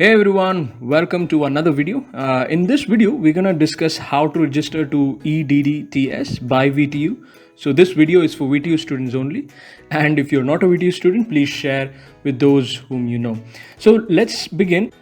Hey everyone, welcome to another video. In this video, we're gonna discuss how to register to eDDTS by VTU. So this video is for VTU students only. And if you're not a VTU student, please share with those whom you know. So let's begin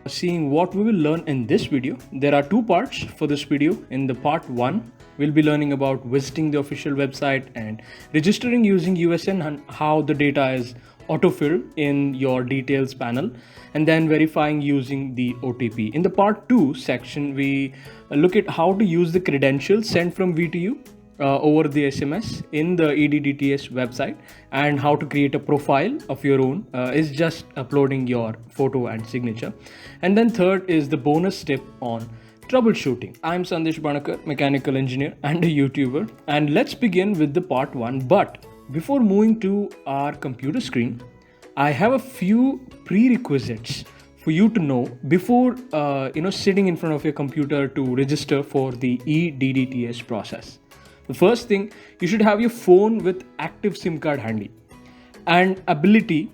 seeing what we will learn in this video. There are two parts for this video. In the part 1, we'll be learning about visiting the official website and registering using USN and how the data is autofilled in your details panel, and then verifying using the OTP. In the part 2 section, we look at how to use the credentials sent from VTU over the SMS in the eDDTS website, and how to create a profile of your own. Is just uploading your photo and signature. And then third is the bonus tip on troubleshooting. I'm Sandesh, Banakar, mechanical engineer and a YouTuber, and let's begin with the part 1. But before moving to our computer screen, I have a few prerequisites for you to know before sitting in front of your computer to register for the eDDTS process. The first thing, you should have your phone with active SIM card handy and ability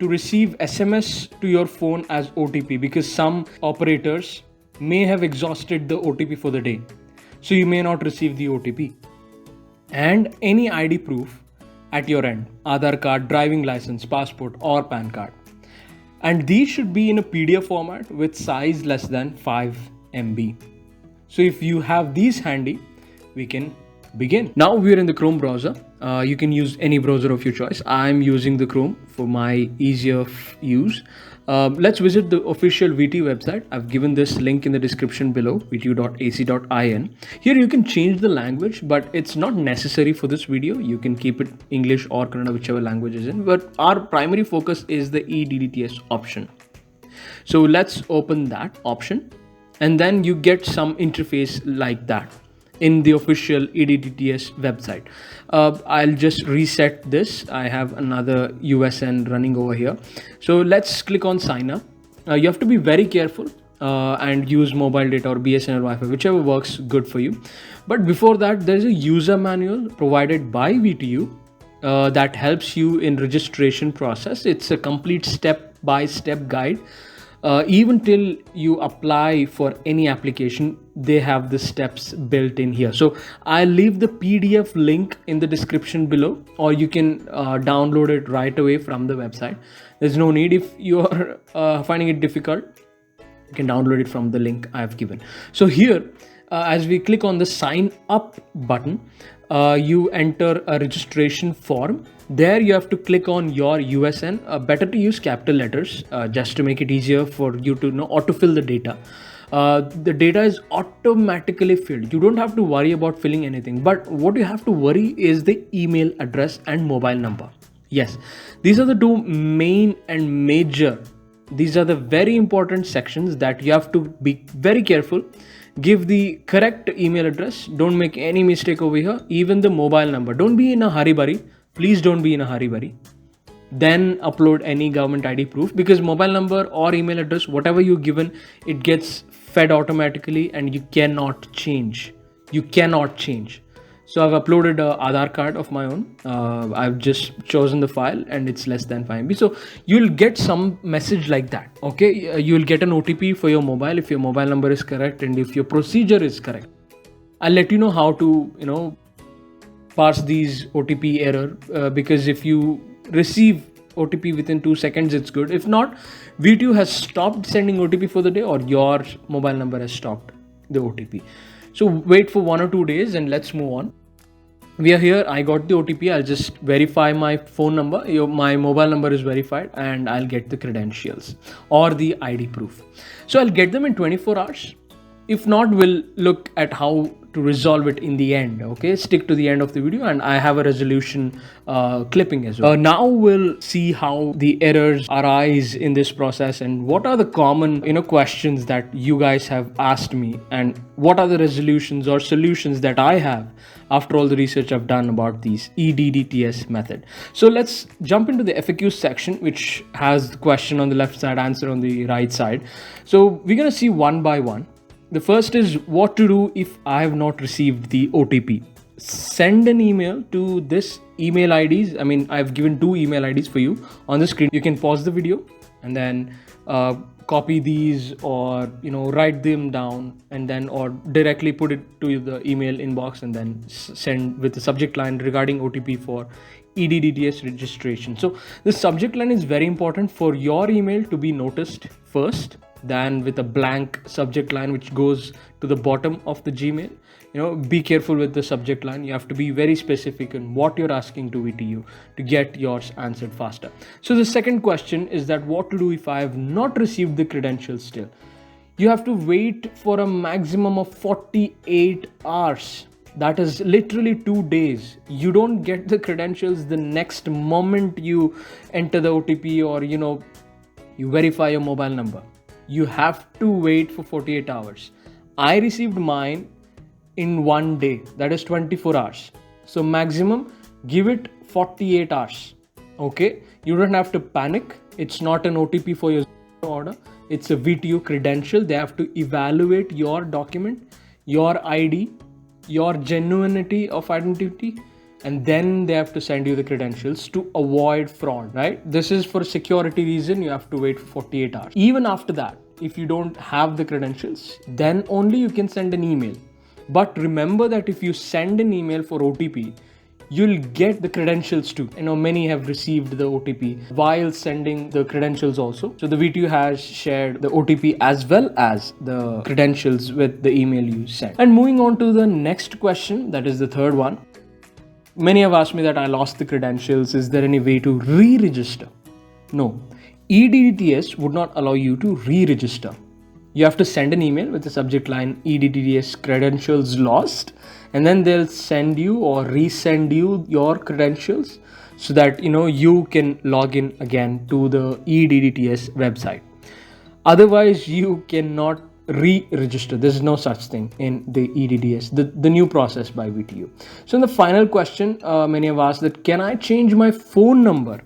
to receive SMS to your phone as OTP, because some operators may have exhausted the OTP for the day, so you may not receive the OTP. And any ID proof at your end, Aadhaar card, driving license, passport or PAN card. And these should be in a PDF format with size less than 5 MB. So if you have these handy, we can begin. Now we're in the Chrome browser. You can use any browser of your choice. I'm using the Chrome for my easier use. Let's visit the official VTU website. I've given this link in the description below, vtu.ac.in. Here you can change the language, but it's not necessary for this video. You can keep it English or Kannada, whichever language is in. But our primary focus is the eDDTS option. So let's open that option, and then you get some interface like that in the official eDDTS website. I'll just reset this. I have another USN running over here. So let's click on sign up. You have to be very careful and use mobile data or BSNL Wi-Fi, whichever works good for you. But before that, there's a user manual provided by VTU that helps you in registration process. It's a complete step-by-step guide. Even till you apply for any application, they have the steps built in here. So I'll leave the PDF link in the description below, or you can download it right away from the website. There's no need. If you're finding it difficult, you can download it from the link I've given. So here, as we click on the sign up button, you enter a registration form. There you have to click on your USN. Better to use capital letters just to make it easier for you to autofill the data. The data is automatically filled. You don't have to worry about filling anything, but what you have to worry is the email address and mobile number. Yes, these are the two main and major. These are the very important sections that you have to be very careful. Give the correct email address. Don't make any mistake over here. Even the mobile number. Don't be in a hurry. Please don't be in a hurry. Then upload any government ID proof, because mobile number or email address, whatever you've given, it gets fed automatically and you cannot change. So I've uploaded an Aadhaar card of my own. I've just chosen the file and it's less than 5 MB. So you'll get some message like that. Okay, you'll get an OTP for your mobile if your mobile number is correct and if your procedure is correct. I'll let you know how to, pass these OTP error, because if you receive OTP within 2 seconds, it's good. If not, VTU has stopped sending OTP for the day, or your mobile number has stopped the OTP. So wait for 1 or 2 days and let's move on. We are here. I got the OTP. I'll just verify my phone number. My mobile number is verified, and I'll get the credentials or the ID proof. So I'll get them in 24 hours. If not, we'll look at how to resolve it in the end. Okay, stick to the end of the video, and I have a resolution clipping as well. Now we'll see how the errors arise in this process, and what are the common questions that you guys have asked me, and what are the resolutions or solutions that I have after all the research I've done about these eDDTS method. So let's jump into the FAQ section, which has the question on the left side, answer on the right side. So we're gonna see one by one. The first is what to do if I have not received the OTP. Send an email to this email IDs. I've given 2 email IDs for you on the screen. You can pause the video and then copy these, or write them down, and then or directly put it to the email inbox, and then send with the subject line regarding OTP for eDDTS registration. So the subject line is very important for your email to be noticed first, than with a blank subject line which goes to the bottom of the Gmail. Be careful with the subject line. You have to be very specific in what you're asking to VTU to get yours answered faster. So the second question is that what to do if I have not received the credentials still. You have to wait for a maximum of 48 hours. That is literally 2 days. You don't get the credentials the next moment you enter the OTP, or you verify your mobile number. You have to wait for 48 hours. I received mine in 1 day, that is 24 hours. So maximum, give it 48 hours. Okay, you don't have to panic. It's not an OTP for your order. It's a VTU credential. They have to evaluate your document, your ID, your genuinity of identity, and then they have to send you the credentials to avoid fraud, right? This is for security reason. You have to wait for 48 hours. Even after that, if you don't have the credentials, then only you can send an email. But remember that if you send an email for OTP, you'll get the credentials too. Many have received the OTP while sending the credentials also. So the VTU has shared the OTP as well as the credentials with the email you sent. And moving on to the next question, that is the third one. Many have asked me that I lost the credentials. Is there any way to re-register? No. eDDTS would not allow you to re-register. You have to send an email with the subject line eDDTS credentials lost, and then they'll send you or resend you your credentials so that you can log in again to the eDDTS website. Otherwise, you cannot re-register. There's no such thing in the eDDTS, the new process by VTU. So in the final question, many have asked that can I change my phone number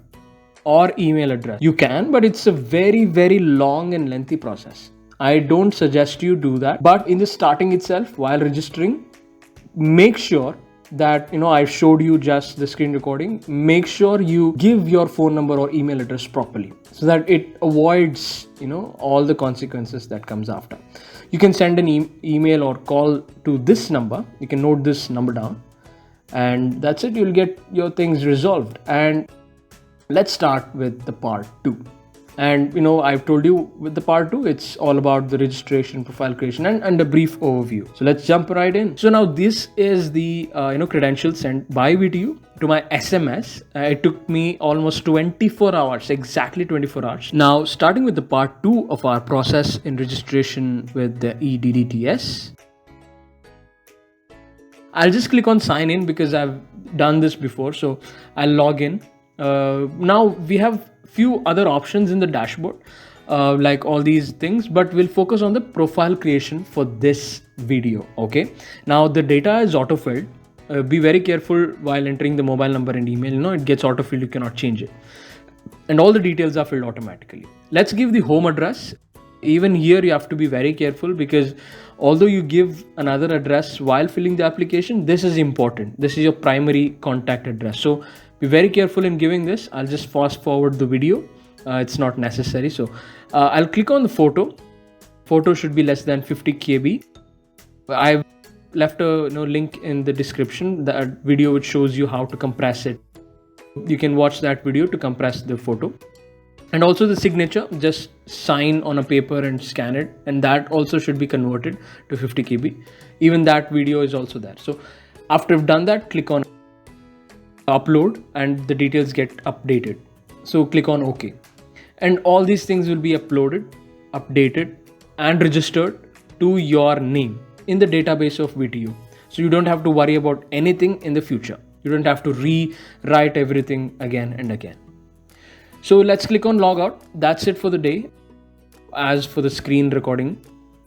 or email address? You can, but it's a very, very long and lengthy process. I don't suggest you do that. But in the starting itself, while registering, make sure that I showed you just the screen recording. Make sure you give your phone number or email address properly, so that it avoids all the consequences that comes after. You can send an email or call to this number. You can note this number down, and that's it. You'll get your things resolved. And let's start with the part 2. And I've told you with the part 2, it's all about the registration, profile creation, and a brief overview. So let's jump right in. So now this is the credentials sent by VTU to my SMS. It took me almost 24 hours, exactly 24 hours. Now starting with the part 2 of our process in registration with the eDDTS. I'll just click on sign in because I've done this before. So I'll log in. Now we have few other options in the dashboard, like all these things, but we'll focus on the profile creation for this video. Okay, now the data is auto-filled. Be very careful while entering the mobile number and email. It gets auto-filled, you cannot change it, and all the details are filled automatically. Let's give the home address. Even here you have to be very careful, because although you give another address while filling the application, this is important. This is your primary contact address, so be very careful in giving this. I'll just fast forward the video. It's not necessary. So I'll click on the photo. Photo should be less than 50 KB. I've left a link in the description, that video which shows you how to compress it. You can watch that video to compress the photo. And also the signature, just sign on a paper and scan it, and that also should be converted to 50 KB. Even that video is also there. So after you've done that, click on upload and the details get updated. So click on OK, and all these things will be uploaded, updated, and registered to your name in the database of VTU. So you don't have to worry about anything in the future. You don't have to rewrite everything again and again. So let's click on logout. That's it for the day as for the screen recording.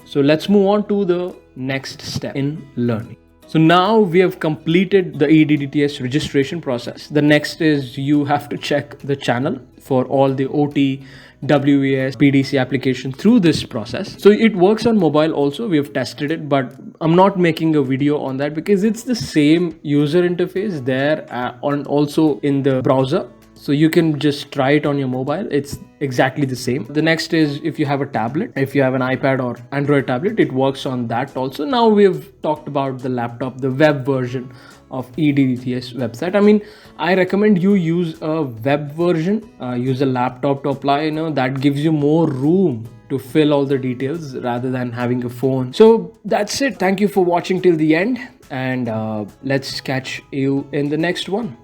So let's move on to the next step in learning. So now we have completed the eDDTS registration process. The next is you have to check the channel for all the OT, WES, PDC application through this process. So it works on mobile also. We have tested it, but I'm not making a video on that because it's the same user interface there on also in the browser. So you can just try it on your mobile. It's exactly the same. The next is if you have a tablet, if you have an iPad or Android tablet, it works on that also. Now we've talked about the laptop, the web version of eDDTS website. I mean, I recommend you use a web version, use a laptop to apply. That gives you more room to fill all the details rather than having a phone. So that's it. Thank you for watching till the end, and let's catch you in the next one.